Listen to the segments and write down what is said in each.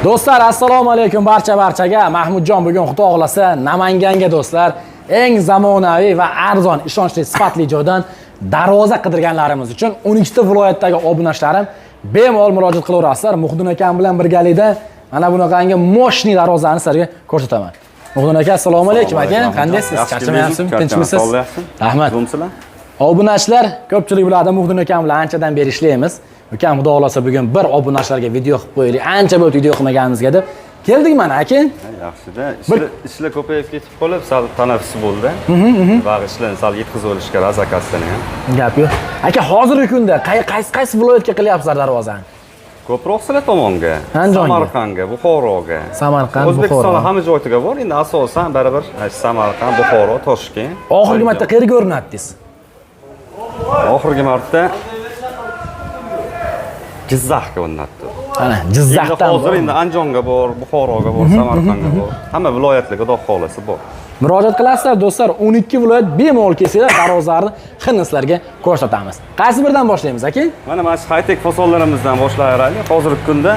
Do'stlar, assalomu alaykum barchaga. Mahmudjon bugun Xudo xolasa Namanganga do'stlar, eng zamonaviy va arzon, ishonchli, sifatli joydan darvoza qidirganlarimiz uchun 12 ta viloyatdagi obunachlarim bemalol murojaat qilaverasizlar. Muxdin akam bilan birgalikda mana bunaqangi moshni darvozani sizlarga ko'rsataman. Muxdin aka, assalomu alaykum aka. Qandaysiz? Charchamayapsizmi? Tinchmisiz? Rahmat. Obunachilar ko'pchilik biladi, Muxdin akam bilan anchadan beri ishlaymiz. Ukam Xudo xolasa bugun bir obunachilarga video qilib qo'yaylik. Ancha bo'ldi video qilmaganimizga deb keldik mana aka. Yaxshi-da. Ishlar ko'payib ketib qolib, sal tanaffus bo'ldi. Bag'i ishlarni sal yetkazib olishga razakasdan ham. Gap yo'q. Aka, hozirgi kunda qaysi viloyatga qilyapsizlar darvozani? Ko'proq sizlar tomonga, Samarqandga, Buxoroga. Samarqand, Buxoro. O'zbekistonning hamma joyiga bor. Endi asosan baribir Samarqand, Buxoro, Toshkent. Oxirgi marta qayerga o'rnatdingiz? Oxirgi marta Jizzaxga o'rnatdim. Ana, Jizzaxdan. Hozir endi Andijonga bor, Buxoroga bor, Samarqandga bor. Hamma viloyatlarga Xudo xolasa bor. Murojaat qilasizlar do'stlar, 12 viloyat bemalol kelsanglar darvozalarni xilnislarga ko'rsatamiz. Qaysi biridan boshlaymiz aka? Mana high-tech fasollarimizdan boshlayaraylik. Hozirgi kunda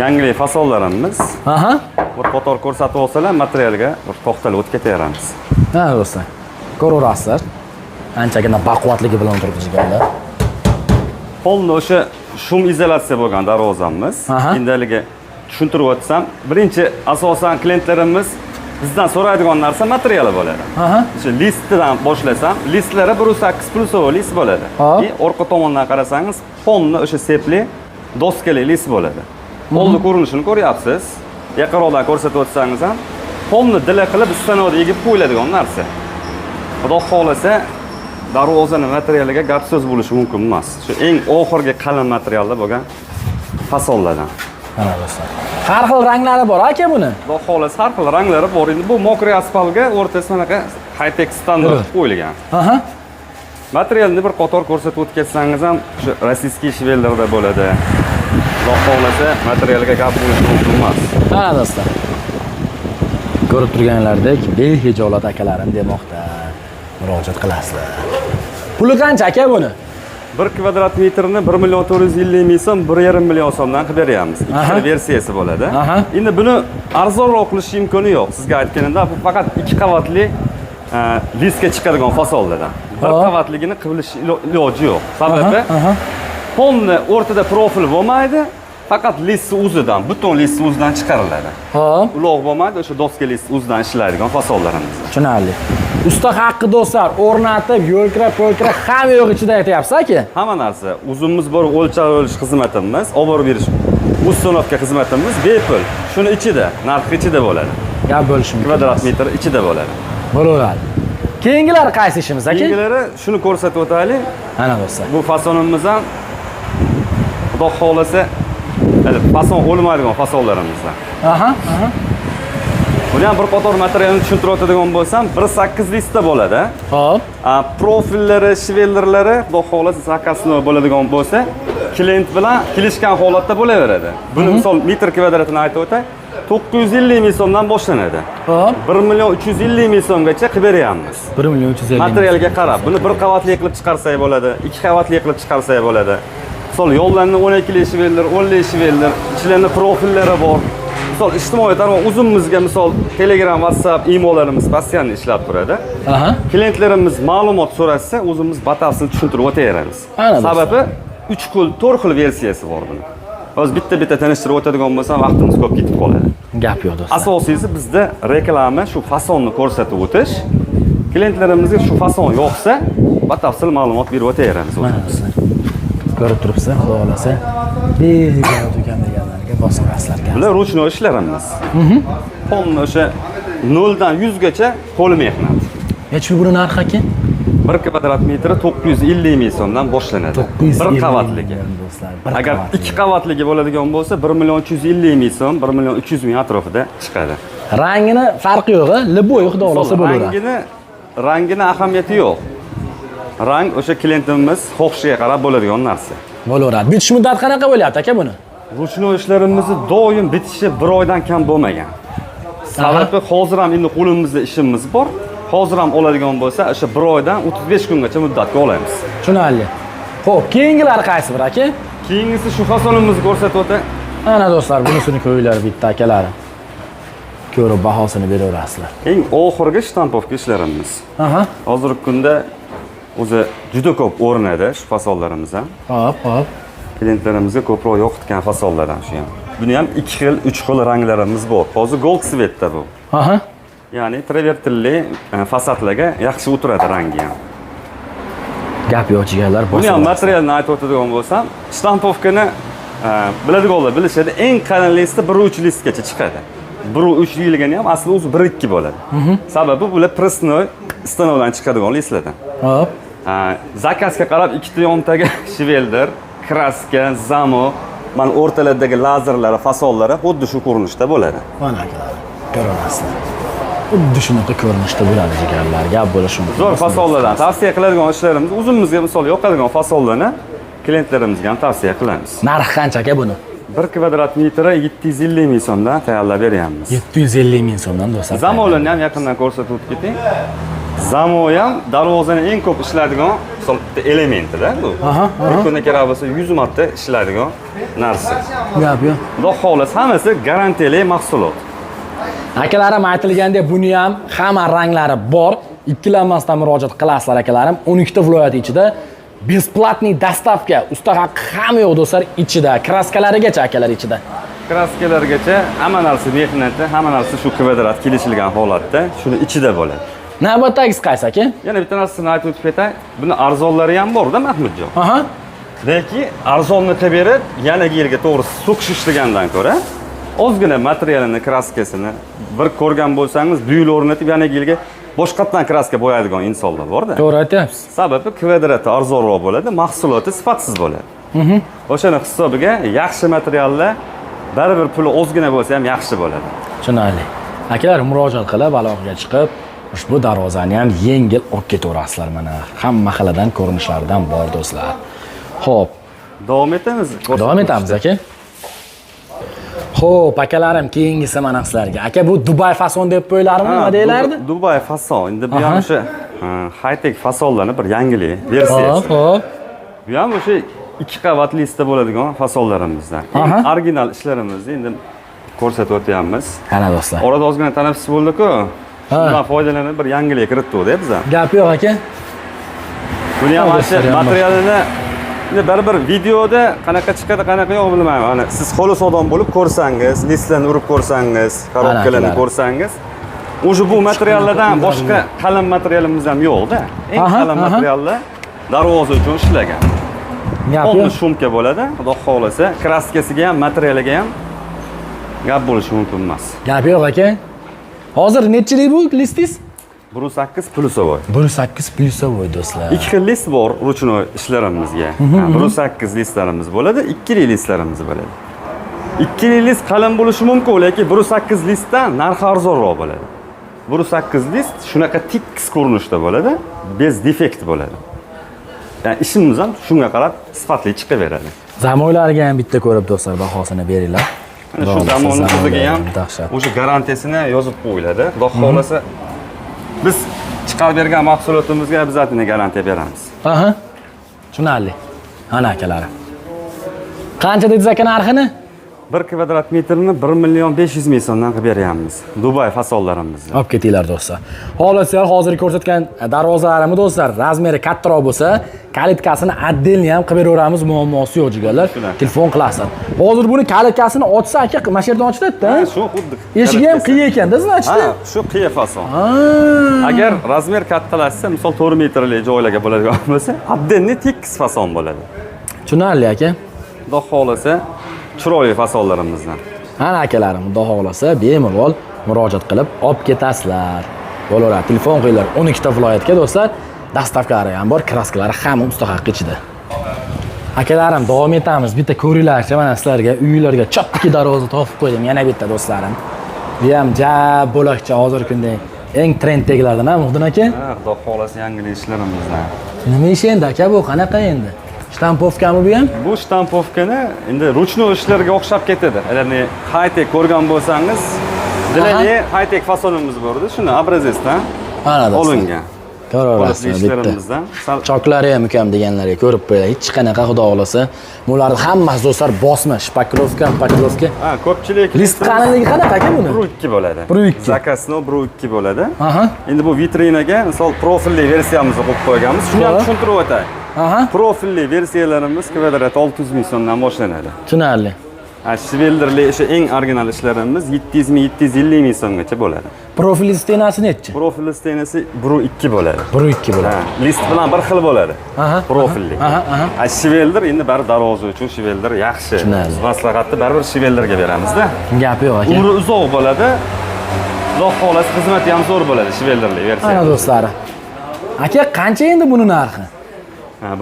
yangi fasollarimiz. Aha. Bir qator ko'rsatib olsalar, materialga bir to'xtalib o'tib ketaveramiz. Ha do'stlar. Ko'raverasizlar. Anchagina baquvvatligi bilan turibdi. Polni o'sha shum izolyatsiya bo'lgan darvozamiz. Endaligi tushuntirib o'tsam, birinchi asosan klientlarimiz bizdan so'raydigan narsa materiali bo'ladi. O'sha listdan boshlasam, listlari 1.8+ list bo'ladi. Orqa tomondan qarasangiz, polni o'sha sepli doskali list bo'ladi. Polni ko'rinishini ko'ryapsiz. Yaqinroqdan ko'rsatib o'tsangiz ham, polni dila qilib istanodga egib qo'yiladigan narsa. Xudo xolasa darvozani materialiga gap so'z bo'lishi mumkin emas. Shu eng oxirgi qalin materialda bo'lgan fasollardan. Mana do'stlar. Har xil ranglari bor aka buni. Xudo xolasa har xil ranglari bor. Endi bu mokriy asfaltga o'rtasida anaqa high-tech standart qo'yilgan. Materialni bir qator ko'rsatib o'tgansangiz ham shu rossiyskiy shvellarda bo'ladi. Xudo xolasa materialga gap bo'lishi mumkin emas. Mana do'stlar. Ko'rib turganlaridek behijolat akalarim demoqda. Murojaat qilasizlar. Puli qancha aka buni? 1 kvadrat metrni 1.450 ming so'm, 1.5 million so'mdan qilib beramiz. Ikkita versiyasi bo'ladi. Endi buni arzonroq qilish imkoni yo'q. Sizga aytganimda bu faqat 2 qavatli listga chiqadigan fasollardan. 1 qavatligini qilish iloji yo'q. Sababi polni o'rtada profil bo'lmaydi. Faqat list o'zidan, butun list o'zidan chiqariladi. Uloq bo'lmaydi, o'sha doska list o'zidan ishlaydigan fasollarimiz. Tushunarli. Usta haqqi do'stlar, o'rnatib, yo'lkirab hamma yo'q ichida aytyapsiz aka? Hamma narsa. Uzunimiz bor, o'lchab olish xizmatimiz, olib berish, ustonovka xizmatimiz bepul. Shuni ichida, narxi ichida bo'ladi. Gap bo'lishi mumkin. Kvadrat metr ichida bo'ladi. Bo'laveradi. Keyingilari qaysi ishimiz aka? Keyingilari shuni ko'rsatib o'taylik. Ana do'stlar. Bu fasonimiz ham Xudo xolasa fason o'lmaydigan fasollarimiz. Buni ham bir qator materialni tushuntirib o'tadigan bo'lsam, 1.8 listda bo'ladi. Xo'p. Profillari, shvellerlari, Xudo xolasa zakasno bo'ladigan bo'lsa, klient bilan kelishgan holatda bo'laveradi. Buni misol metr kvadratini aytib o'tay, 950 ming so'mdan boshlanadi. Xo'p. 1.350 ming so'mgacha qilib beryapmiz. 1.350 ming. Materialga qarab, buni 1 qavatli qilib chiqarsak bo'ladi, 2 qavatli qilib chiqarsak bo'ladi. Misol yo'llarni 12li shveller, 10li shveller, ichlarida profillari bor. Misol ijtimoiy tarmoq uzunimizga misol Telegram, WhatsApp, emaillarimiz postoyanno ishlab turadi. Klientlarimiz ma'lumot so'rashsa, o'zimiz batafsil tushuntirib o'taveramiz. Sababi 3 xil, 4 xil versiyasi bor buning. Hozir bitta tanishtirib o'tadigan bo'lsam, vaqtimiz ko'p ketib qoladi. Gap yo'q do'stlar. Asosiysi bizda reklama shu fasonni ko'rsatib o'tish. Klientlarimizga shu fason yo'qsa, batafsil ma'lumot berib o'taveramiz o'zimiz. Ko'rib turibsiz, Xudo xolasa. Behijolat ekan deganlarga bosqirasizlarga. Bular ruchnoy ishlarimiz. Polni o'sha 0 dan 100 gacha qo'l mehnat. Necha buni narxi aka? 1 kvadrat metri 950 ming so'mdan boshlanadi. 1 qavatligi. Agar 2 qavatligi bo'ladigan bo'lsa, 1.350 ming so'm, 1.300 ming atrofida chiqadi. Rangini farqi yo'q, liboy Xudo xolasa bo'laveradi. Rangini ahamiyati yo'q. Rang o'sha klientimiz xohishiga qarab bo'ladigan narsa. Bo'laveradi. Bitish muddati qanaqa bo'lyapti aka buni? Ruchnoy ishlarimizni doim bitishi 1 oydan kam bo'lmagan. Sababi hozir ham endi qo'limizda ishimiz bor. Hozir ham oladigan bo'lsa, o'sha 1 oydan 35 kungacha muddatga olamiz. Tushunarli. Xo'p, keyingilari qaysi bir aka? Keyingisi shu fasonimizni ko'rsatib o'tay. Ana do'stlar, bunisini ko'ringlar bitta akalarim. Ko'rib bahosini beraverasizlar. Eng oxirgi shtampovka ishlarimiz. Aha. Hozirgi kunda o'zi juda ko'p o'rnadi shu fasollarimizda. Hop. Klientlarimizga ko'proq yoqitgan fasollardan shu ham. Buni ham 2 xil, 3 xil ranglarimiz bor. Hozir gold svetda bu. Aha. Ya'ni travertilli fasadlarga yaxshi o'tiradi rangi ham. Gap yo'q jigarlar, Buni ham materialni aytib o'tadigan bo'lsam, shtampovkani biladiganlar bilishadi, eng qalin listda 1.3 listgacha chiqadi. 1.3 deyilgani ham asli o'zi 1.2 bo'ladi. Sababi bular pressnoy stanovdan chiqadigan listlardan. Hop. Zakazga qarab ikkita yontaga shiveldir, kraska, zamo, mana o'rtalardagi lazerlar, fasollari xuddi shu ko'rinishda bo'ladi. Mana akalar, ko'rasizlar. Xuddi shunaqa ko'rinishda bo'ladi jigarlar. Gap bo'lishi mumkin. Zo'r fasollardan tavsiya qiladigan ishlarimiz, o'zimizga misol yoqadigan fasollarni klientlarimizga ham tavsiya qilamiz. Narxi qancha aka buni? 1 kvadrat metri 750 ming so'mdan tayyorlab beryapmiz. 750 ming so'mdan do'stlar. Zamolarni ham yaqindan ko'rsatib o'tib keting. Zamo ham darvozani eng ko'p ishlaydigan elementida bu. Bir kunda kerak bo'lsa 100 marta ishlaydigan narsa. Gap yo'q. Xudo xohlasa hammasi garantiyali mahsulot. Akalarim aytilgandek, buni ham hamma ranglari bor. Ikkilanmasdan murojaat qilasizlar akalarim. 12 ta viloyat ichida besplatniy dostavka, usta haqqi hamma yo'q do'stlar ichida, kraskalarigacha akalar ichida. Kraskalargacha hamma narsa mehnati, hamma narsa shu kvadrat kelishilgan holatda, shuni ichida bo'ladi. Navbatdagisi qaysi aka? Yana bitta narsani aytib o'tib ketay. Buni arzonlari ham bor-da Mahmudjon. Aha. Lekin arzonni qilib berib, yana yilga to'g'ri so'kish ishlagandan ko'ra, ozgina materialini, kraskasini bir ko'rgan bo'lsangiz, buyul o'rnatib yana yilga boshqatdan kraska bo'yaydigan insonlar bor-da. To'g'ri aytyapsiz. Sababi kvadrati arzonroq bo'ladi, mahsuloti sifatsiz bo'ladi. O'shani hisobiga yaxshi materiallar baribir puli ozgina bo'lsa ham yaxshi bo'ladi. Tushunarli. Akalar murojaat qilib, aloqaga chiqib, ushbu darvozani ham yengil olib ketaverasizlar mana. Hamma xilidan ko'rinishlaridan bor do'stlar. Xo'p, davom etamiz. davom etamiz aka. Xo'p, akalarim, keyingisi mana sizlarga. Aka, bu Dubai fason deb qo'yilarmi, nima deylardi? Dubai fason. Endi bu ham o'sha high-tech fasonlarning bir yangilik versiyasi. Xo'p. Bu ham o'sha 2 qavat listda bo'ladigan fasollarimizdan. Original ishlarimizni endi ko'rsatib o'tyapmiz. Qana do'stlar. Orada ozgina tanaffus bo'ldi-ku. Shundan foydalanib bir yangilik kiritdik-da biz ham. Gap yo'q aka. Buni ham o'sha materialini endi baribir videoda qanaqa chiqadi, qanaqa yo'q bilmayman. Mana siz xolos odam bo'lib ko'rsangiz, listlarni urib ko'rsangiz, korobkalarni ko'rsangiz, o'sha bu materiallardan boshqa qalin materialimiz ham yo'q-da. Eng qalin materiallar darvoza uchun ishlagan. Gap yo'q. yo'q. Shumka bo'ladi, xudo xohlasa, kraskasiga ham, materialiga ham gap bo'lishi mumkin emas. Gap yo'q aka. Hozir nechilik bu listingiz? 1.8 plyusovoy. 1.8 plyusovoy do'stlar. 2 xil list bor ruchnoy ishlarimizga. 1.8 listlarimiz bo'ladi, 2 li listlarimiz bo'ladi. 2 li list qalin bo'lishi mumkin, lekin 1.8 listdan narxi arzonroq bo'ladi. 1.8 list shunaqa tekis ko'rinishda bo'ladi, bez defekt bo'ladi. Ya'ni ishimiz ham shunga qarab sifatli chiqaveradi. Zamoylarga ham bitta ko'rib do'stlar bahosini beringlar. Mana shu zamonni o'ziga ham o'sha garantiyasini yozib qo'yiladi. Xudo xohlasa biz chiqarib bergan mahsulotimizga обязательно garantiya beramiz. Aha. Tushunarli. Ana akalarim. Qancha dedingiz aka narxini? 1 kvadrat metrini 1.500.000 so'mdan qilib beryapmiz. Dubai fasonlarimizni. Olib ketinglar do'stlar. Xohlasanglar hozir ko'rsatgan darvozalarimiz do'stlar razmeri kattaroq bo'lsa, kalitkasini отдельно ham qilib beraveramiz, muammosi yo'q jigarlar. Telefon qilasizlar. Hozir buni kalitkasini ochsa aka, mana shu yerdan ochiladi-da. Shu xuddi. Eshigi ham qiyi ekan-da, значит. Shu qiyi fason. Agar razmer kattalashsa, misol 4 metrli joylarga bo'ladigan bo'lsa, отдельно tekis fason bo'ladi. Tushunarli aka. Xudo xohlasa, chiroyli fasonlarimizdan. Ana akalarim, xudo xohlasa bemalol murojaat qilib olib ketasizlar. Bo'laveradi. Telefon qo'yinglar 12 ta viloyatga do'stlar. Dastavkalari ham bor, kraskalari ham mustahaq ichida. Akalarim, davom etamiz. Bitta ko'ringlarchi mana sizlarga uylarga chopki darvoza topib qo'ydim. Yana bitta do'stlarim. Bu ham jab bo'lakcha hozirgi kunda eng trenddagilardan ham Muhdin aka. Xudo xohlasa yangilik ishlarimizdan. Nima ish endi aka bu? Qanaqa endi? Shtampovkami bu ham? Bu shtampovkani endi ruchnoy ishlarga o'xshab ketadi. Ya'ni high-tech ko'rgan bo'lsangiz, dilali high-tech fasonimiz bor edi, shuni obrazesdan olingan. Ko'raverasizlar bitta. ishlarimizdan. Choklari ham ukam deganlarga ko'rib qo'ying. Hech qanaqa xudo xolasa. Bularni hammasi do'stlar bosma, shpaklovka. Ha, ko'pchilik List qalinligi qanaqa aka buni? 1.2 bo'ladi. 1.2. Zakasno 1.2 bo'ladi. Aha. Endi bu vitrinaga misol profilli versiyamizni qo'yib qo'yganmiz. Shuni ham tushuntirib o'tay. Aha. Profilli versiyalarimiz kvadrat 600 ming so'mdan boshlanadi. Tushunarli. Shvelderli o'sha eng original ishlarimiz 700 ming 750 ming so'mgacha bo'ladi. Profil stenasi nechi? Profil stenasi 1.2 bo'ladi. 1.2 bo'ladi. List bilan bir xil bo'ladi. Aha. Profilli. Aha. Shvelder endi bari darvoza uchun shvelder yaxshi. Maslahatni baribir shvelderga beramiz-da. Gap yo'q aka. Umri uzoq bo'ladi. Xudo xolasa xizmati ham zo'r bo'ladi shvelderli versiya. Ana do'stlar. Aka, qancha endi buni narxi?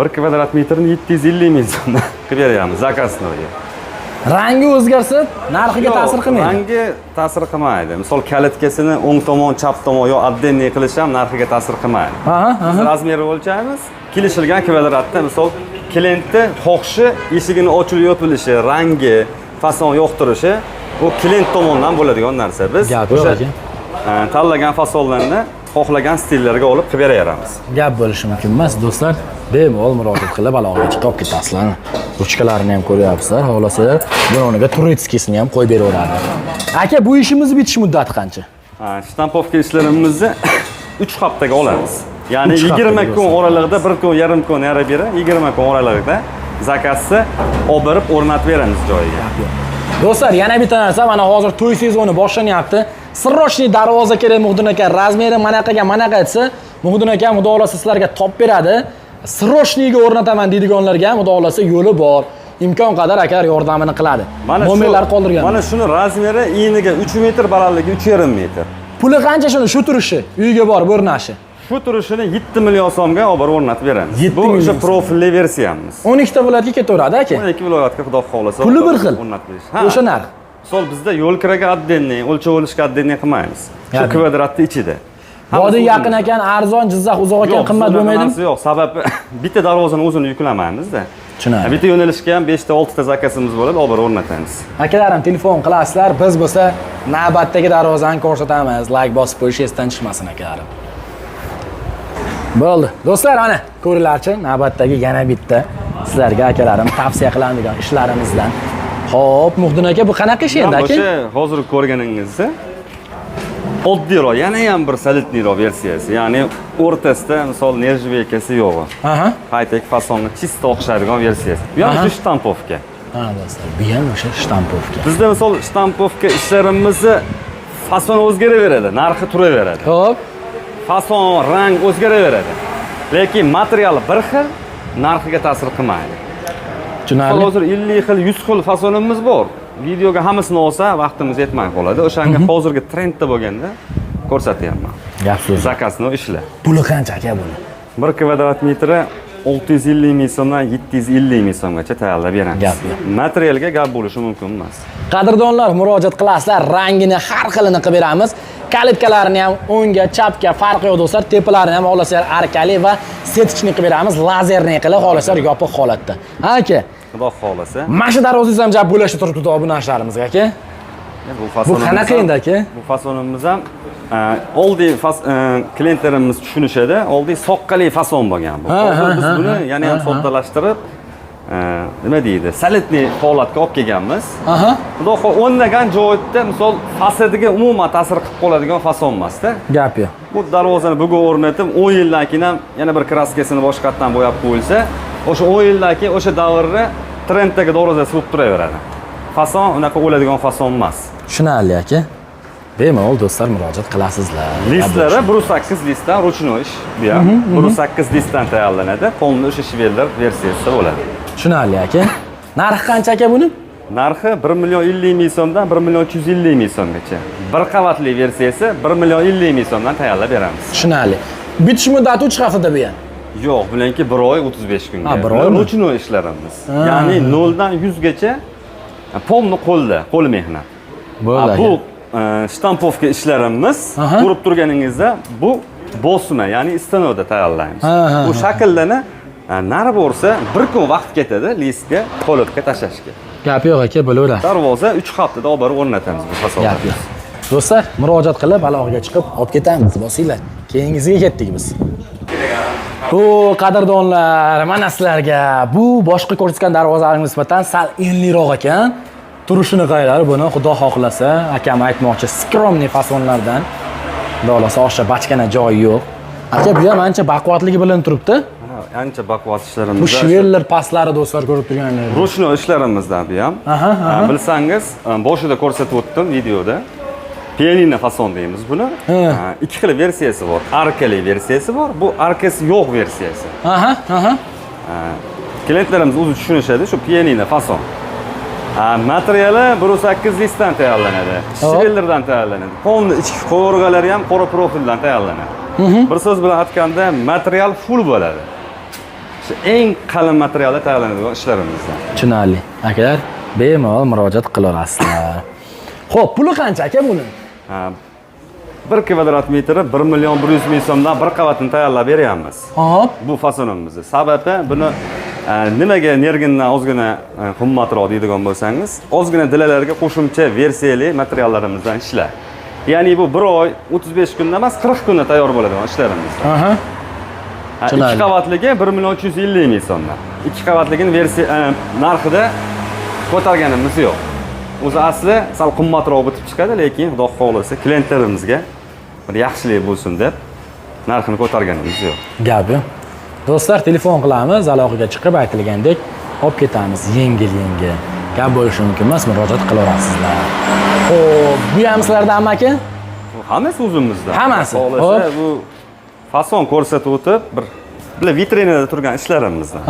1 kvadrat metrni 750 ming so'mdan qilib beramiz zakasnoga. Rangi o'zgarsa, narxiga ta'sir qilmaydi. Rangi ta'sir qilmaydi. Misol kalitkasini o'ng tomon, chap tomon yo отдельный qilish ham narxiga ta'sir qilmaydi. Biz razmeri o'lchaymiz. Kelishilgan kvadratda misol klientni xohishi, eshigini ochilib yopilishi, rangi, fason yoqtirishi bu klient tomonidan bo'ladigan narsa. Biz o'sha tanlagan fasonlarni xohlagan stillarga olib qilib beraveramiz. Gap bo'lishi mumkin emas, do'stlar. Bemalol murojaat qilib aloqaga chiqib ketasizlar. Ruchkalarini ham ko'ryapsizlar. Xohlasalar, buni o'rniga turetskisini ham qo'yib beraveradi. Aka, bu ishimiz bitish muddati qancha? Shtampovka ishlarimizni 3 haftaga olamiz. Ya'ni 20 kun oralig'ida, 1 kun, yarim kun yara-bera 20 kun oralig'ida zakasni olib borib o'rnatib beramiz joyiga. Do'stlar, yana bitta narsa, mana hozir to'y sezoni boshlanyapti. Sirrochli darvoza kerak Muhdin aka, razmeri manaqa desa, Muhdin aka xudo xolasa sizlarga topib beradi. Sirrochliga o'rnataman deydiganlarga ham xudo xolasa yo'li bor. Imkon qadar aka yordamini qiladi. Nomerlar qoldirgan. Mana shuni razmeri eniga 3 metr, balandligi 3,5 metr. Puli qancha shuni shu turishi, uyga borib o'rnashi? Shu turishini 7 million so'mga olib borib o'rnatib beramiz. Bu o'sha profilli versiyamiz. 12 ta viloyatga ketaveradi aka. 12 viloyatga xudo xolasa puli bir xil. o'rnatib berish. O'sha narx. Misol bizda yo'l kiraga отдельный, o'lchov olishga отдельный qilmaymiz. Shu kvadratni ichida. Vodiy yaqin ekan, arzon, Jizzax uzoq ekan, qimmat bo'lmaydimi? Yo'q, sababi bitta darvozani o'zini yuklamaymiz-da. Tushunarli. Bitta yo'nalishga ham 5 ta 6 ta zakasimiz bo'ladi, olib borib o'rnatamiz. Akalarim telefon qilasizlar, biz bo'lsa navbatdagi darvozani ko'rsatamiz. Like bosib qo'yish esdan chiqmasin akalarim. Bo'ldi. Do'stlar, mana ko'ringlarchi, navbatdagi yana bitta sizlarga akalarim tavsiya qiladigan ishlarimizdan. Xo'p, Muhdin aka, bu qanaqa ish endi aka? O'sha hozir ko'rganingizni oddiyroq, yana ham bir solidniyroq versiyasi. Ya'ni o'rtasida misol nerjveykasi yo'q. Qaytak fasonni chista o'xshaydigan versiyasi. Bu ham shu shtampovka. Ha, do'stlar, bu ham o'sha shtampovka. Bizda misol shtampovka ishlarimizni fason o'zgaraveradi, narxi turaveradi. Xo'p. Fason, rang o'zgaraveradi. Lekin material bir xil, narxiga ta'sir qilmaydi. Tushunarli. Hozir 50 xil, 100 xil fasonimiz bor. Videoga hammasini olsa, vaqtimiz yetmay qoladi. O'shanga hozirgi trendda bo'lganda ko'rsatyapman. Gap so'z. Zakasni ishlar. Puli qancha aka buni? 1 kvadrat metri 650 ming so'mdan 750 ming so'mgacha tayyorlab beramiz. Materialga gap bo'lishi mumkin emas. Qadrdonlar, murojaat qilasizlar, rangini har xilini qilib beramiz. Kalitkalarini ham o'ngga, chapga farqi yo'q do'stlar. Tepalarini ham xohlasalar arkali va setichni qilib beramiz, lazerni qilib xohlasalar yopiq holatda. Ha aka. Xudo xolasa. Mana shu darvozingiz ham jab bo'lashib turibdi bu narsalarimizga aka. Bu qanaqa endi aka? Bu fasonimiz ham oldiy klientlarimiz tushunishadi. Oldiy soqqali fason bo'lgan bu. Hozir biz buni yana ham soddalashtirib nima deydi? Solidniy holatga olib kelganmiz. Xudo xolasa o'nlagan joyda misol fasadiga umuman ta'sir qilib qoladigan fason emas-da. Gap yo'q. Bu darvozani bugun o'rnatib 10 yildan keyin ham yana bir kraskasini boshqatdan bo'yab qo'yilsa, o'sha 10 yildan keyin o'sha davrni trenddagi darvozasi bo'lib turaveradi. Fason unaqa o'ladigan fason emas. Tushunarli aka. Bemalol do'stlar murojaat qilasizlar. Listlari 1.8 listdan ruchnoy ish bu ham. 1.8 listdan tayyorlanadi. Polni o'sha shvelder versiyasida bo'ladi. Tushunarli aka. Narxi qancha aka buni? Narxi 1 million 50 ming so'mdan 1 million 250 ming so'mgacha. Bir qavatli versiyasi 1 million 50 ming so'mdan tayyorlab beramiz. Tushunarli. Bitish muddati 3 haftada bu ham. Yo'q, bularki 1 oy 35 kunga. Ha, 1 oy ruchnoy ishlarimiz. Ya'ni 0 dan 100 gacha polni qo'l mehnat. Bu shtampovka ishlarimiz ko'rib turganingizda bu bosma, ya'ni istanoda tayyorlaymiz. Bu shakllarni nari bo'lsa 1 kun vaqt ketadi listga, polotga tashlashga. Gap yo'q aka, bo'laveradi. Darvoza 3 haftada olib borib o'rnatamiz bu fasonda. Gap yo'q. Do'stlar, murojaat qilib aloqaga chiqib olib ketamiz. Bosinglar. Keyingisiga ketdik biz. O, qadrdonlar, mana sizlarga bu boshqa ko'rsatgan darvozalarga nisbatan sal enliroq ekan. Turishini qaylari buni xudo xohlasa, akam aytmoqchi, skromniy fasonlardan. Xudo xohlasa osha bachkana joyi yo'q. Aka, bu ham ancha baquvvatligi bilan turibdi. Ancha baquvvat ishlarimiz. Bu shveller pastlari do'stlar ko'rib turganlar. Ruchno ishlarimizdan bu ham. Bilsangiz, boshida ko'rsatib o'tdim videoda. Pianino fason deymiz buni. Ikki xil versiyasi bor. Arkali versiyasi bor, bu arkasi yo'q versiyasi. Klientlarimiz o'zi tushunishadi, shu pianino fason. Materiali 1.8 listdan tayyorlanadi. Shvellerdan tayyorlanadi. Polni ichki qovurg'alari ham qora profildan tayyorlanadi. Bir so'z bilan aytganda, material full bo'ladi. Shu eng qalin materialda tayyorlanadigan ishlarimizdan. Tushunarli. Akalar, bemalol murojaat qilaverasizlar. Xo'p, puli qancha aka buni? 1 kvadrat metri 1 million 100 ming so'mdan bir qavatini tayyorlab beryapmiz. Hop. Bu fasonimizni. Sababi buni nimaga nergindan ozgina qimmatroq deydigan bo'lsangiz, ozgina dilalarga qo'shimcha versiyali materiallarimizdan ishlar. Ya'ni bu 1 oy 35 kunda emas, 40 kunda tayyor bo'ladigan ishlarimiz. Ikki qavatligi 1 million 350 ming so'mdan. Ikki qavatligini versiya narxida ko'targanimiz yo'q. O'zi asli sal qimmatroq bitib chiqadi, lekin xudo xohlasa klientlarimizga bir yaxshilik bo'lsin deb narxini ko'targanimiz yo'q. Gap yo'q. Do'stlar, telefon qilamiz, aloqaga chiqib aytilgandek olib ketamiz, yengil-yengil. Gap bo'lishi mumkin emas, murojaat qilaverasizlar. Xo'p, bu ham sizlardanmi aka? Hammasi o'zimizdan. Hammasi. Xohlasa bu fason ko'rsatib o'tib, bir vitrinada turgan ishlarimizdan.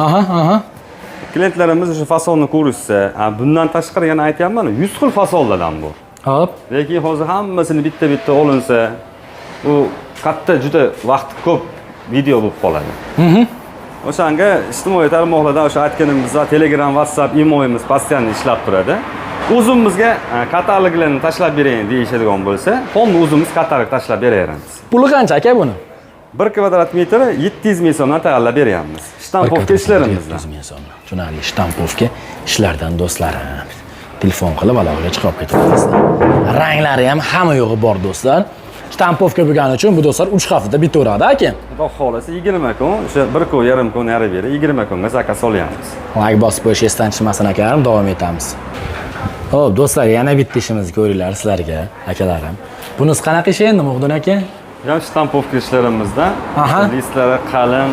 Klientlarimiz shu fasonni ko'rishsa, bundan tashqari yana aytayapman, 100 xil fasonlardan bor. Hop. Lekin hozir hammasini bitta-bitta olinsa, u katta juda vaqt ko'p video bo'lib qoladi. O'shanga ijtimoiy tarmoqlarda o'sha aytganimizda Telegram, WhatsApp, imoyimiz postoyanno ishlab turadi. O'zimizga kataloglarni tashlab bering deyishadigan bo'lsa, fonni o'zimiz katalog tashlab beraveramiz. Puli qancha aka buni? 1 kvadrat metri 700 ming so'mdan tayyorlab beryapmiz. Shtampovka ishlarimizdan. 700 ming so'm. Tushunarli, shtampovka ishlardan do'stlarim. Telefon qilib aloqaga chiqib ketaverasizlar. Ranglari ham hamma yo'g'i bor do'stlar. Shtampovka bo'lgani uchun bu do'stlar 3 haftada bitaveradi aka. Xudo xolasa 20 kun, o'sha 1 kun, yarim kun yarib berib 20 kunga zakaz olyapmiz. Like bosib qo'yish esdan chiqmasin akalar, davom etamiz. Xo'p, do'stlar, yana bitta ishimizni ko'ringlar sizlarga, akalarim. Bunisi qanaqa ish endi Muxdin aka? Ham shtampovka ishlarimizda listlari qalin,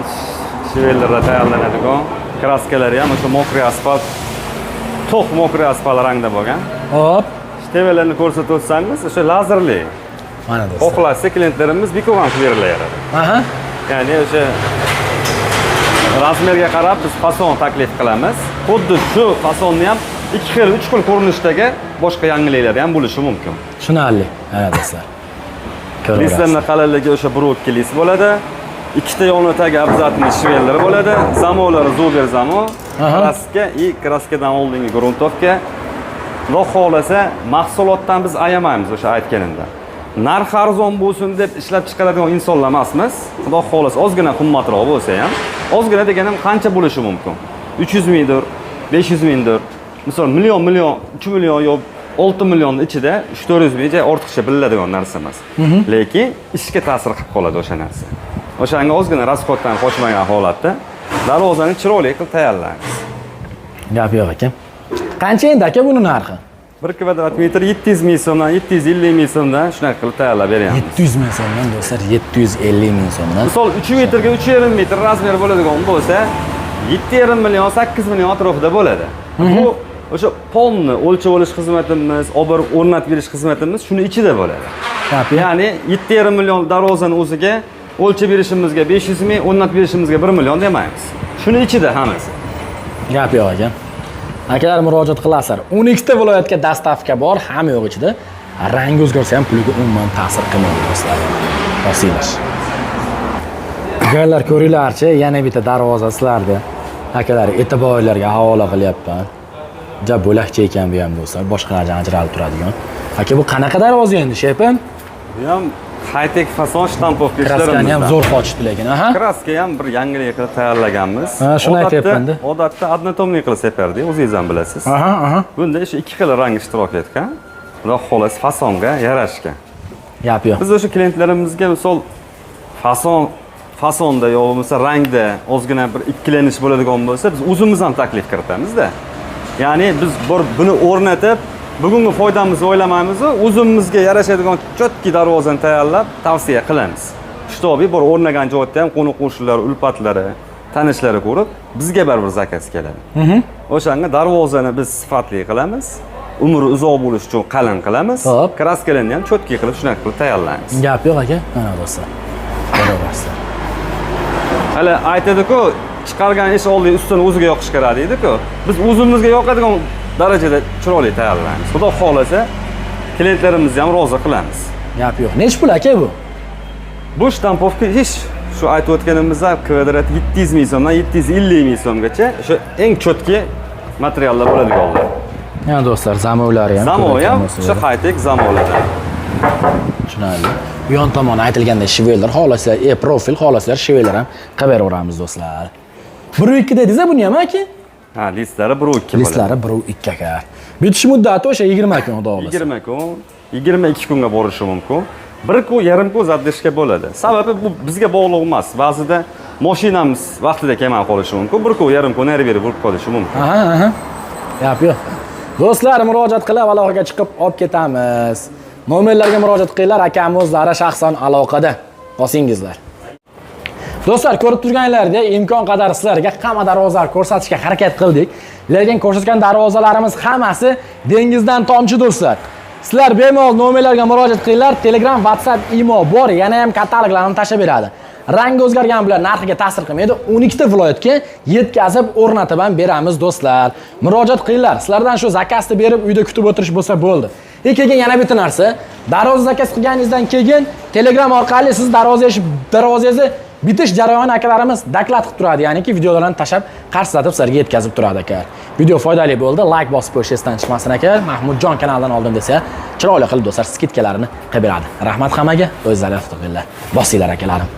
shvellerda tayyorlanadigan, kraskalari ham o'sha mokriy asfalt, to'q mokriy asfalt rangda bo'lgan. Hop. Shtevelarni ko'rsatib o'tsangiz, o'sha lazerli. Mana do'stlar. Xohlasa klientlarimiz bikovan qilib berilaveradi. Ya'ni o'sha razmerga qarab biz fason taklif qilamiz. Xuddi shu fasonni ham 2 xil, 3 xil ko'rinishdagi boshqa yangiliklar ham bo'lishi mumkin. Tushunarli. Mana do'stlar. Listlarning qalinligi o'sha 1-2 list bo'ladi. Ikkita yonidagi abzatning shvellari bo'ladi. Zamolari Zober zamo, kraska и kraskadan oldingi gruntovka. Xudo xolasa mahsulotdan biz ayamaymiz o'sha aytganimda. Narx arzon bo'lsin deb ishlab chiqaradigan insonlar emasmiz. Xudo xolasa ozgina qimmatroq bo'lsa ham, ozgina deganim qancha bo'lishi mumkin? 300 mingdir, 500 mingdir. Misol million, 3 million yo'q 6 million ichida 3-400 ming ortiqcha bilinadigan narsa emas. Lekin ishga ta'sir qilib qoladi o'sha narsa. O'shanga ozgina rasxoddan qochmagan holatda darvozani chiroyli qilib tayyorlaymiz. Gap yo'q ekan. Qancha endi aka buni narxi? 1 kvadrat metr 700 ming so'mdan, 750 ming so'mdan shunaqa qilib tayyorlab beryapmiz. 700 ming so'mdan do'stlar, 750 ming so'mdan. Misol 3 metrga 3,5 metr razmer bo'ladigan bo'lsa, 7,5 million, 8 million atrofida bo'ladi. Bu o'sha polni o'lchab olish xizmatimiz, olib o'rnatib berish xizmatimiz shuni ichida bo'ladi. Ya'ni 7,5 million darvozani o'ziga o'lchab berishimizga 500 ming, o'rnatib berishimizga 1 million demaymiz. Shuni ichida hammasi. Gap yo'q ekan. Akalar murojaat qilasizlar. 12 ta viloyatga dastavka bor, hamma yo'q ichida. Rangi o'zgarsa ham puliga umuman ta'sir qilmaydi do'stlar. Vosiylash. Akalar ko'ringlarchi, yana bitta darvoza sizlarda. Akalar e'tiborlarga havola qilyapman. Ja bo'lakcha ekan bu ham do'stlar, boshqalardan ajralib turadigan. Aka bu qanaqa darvoza endi, shepim? Bu ham high-tech fason shtampovka ishlarimizdan. Kraskani ham zo'r qochibdi lekin, Kraska ham bir yangilik qilib tayyorlaganmiz. Shuni aytyapman-da. Odatda однотомный qilib separdik, o'zingiz ham bilasiz. Bunda o'sha 2 xil rang ishtirok etgan. Xudo xohlasa fasonga yarashgan. Gap yo'q. Biz o'sha klientlarimizga misol fason fasonda yo bo'lmasa rangda ozgina bir ikkilanish bo'ladigan bo'lsa, biz o'zimiz ham taklif kiritamiz-da. Ya'ni biz buni o'rnatib, bugungi foydamizni o'ylamaymiz, o'zimizga yarashadigan chotki darvozani tayyorlab tavsiya qilamiz. Shtobi bor o'rnagan joyda ham qo'ni-qo'shnilar, ulfatlari, tanishlari ko'rib, bizga baribir zakaz keladi. O'shanga darvozani biz sifatli qilamiz. Umri uzoq bo'lish uchun qalin qilamiz. Kraskalarni ham chotki qilib shunaqa qilib tayyorlaymiz. Gap yo'q aka, mana do'stlar. Barobarsizlar. Hali aytadi-ku, chiqargan ish oldiga ustini o'ziga yoqish kerak deydi-ku. Biz o'zimizga yoqadigan darajada chiroyli tayyorlaymiz. Xudo xolasa, klientlarimizni ham rozi qilamiz. Gap yo'q. Nech pul aka bu? Bu shtampovka hech shu aytib o'tganimizda kvadrat 700 ming so'mdan 750 ming so'mgacha o'sha eng chotki materiallar bo'ladiganlar. Mana do'stlar, zamovlari ham. Zamov ham o'sha high-tech zamovlardan. Tushunarli. Bu yon tomon aytilganda shivellar, xohlasizlar profil, xohlasizlar shivellar ham qilib beraveramiz do'stlar. 1.2 dedingiz-a buni ham aka? Ha, listlari 1.2 bo'ladi. Listlari 1.2 aka. Bitish muddati o'sha 20 kun xudo xolasa. 20 kun, 22 kunga borishi mumkin. 1 kun, yarim kun zadishga bo'ladi. Sababi bu bizga bog'liq emas. Ba'zida mashinamiz vaqtida kelmay qolishi mumkin. 1 kun, yarim kun nari beri bo'lib qolishi mumkin. Aha. Gap yo'q. Do'stlar, murojaat qilib aloqaga chiqib olib ketamiz. Nomerlarga murojaat qilinglar, akam o'zlari shaxsan aloqada. Bosingizlar. Do'stlar, ko'rib turganlaringizda imkon qadar sizlarga hamma darvozalar ko'rsatishga harakat qildik. Lekin ko'rsatgan darvozalarimiz hammasi dengizdan tomchi do'stlar. Sizlar bemalol nomerlarga murojaat qilinglar. Telegram, WhatsApp, imo bor, yana ham kataloglarni tashab beradi. Rang o'zgargani bilan narxiga ta'sir qilmaydi. 12 ta viloyatga yetkazib o'rnatib ham beramiz do'stlar. Murojaat qilinglar. Sizlardan shu zakasni berib uyda kutib o'tirish bo'lsa bo'ldi. Keyin yana bitta narsa, darvoza zakaz qilganingizdan keyin Telegram orqali siz darvozangizni bitish jarayoni akalarimiz doklad qilib turadi. Ya'niki videolarni tashab, qarshilatib sizlarga yetkazib turadi aka. Video foydali bo'ldi. Like bosib qo'yish esdan chiqmasin aka. Mahmudjon kanalidan oldim desa, chiroyli qilib do'stlar skidkalarini qilib beradi. Rahmat hammaga, o'zlari qilinglar. Bosinglar akalarim.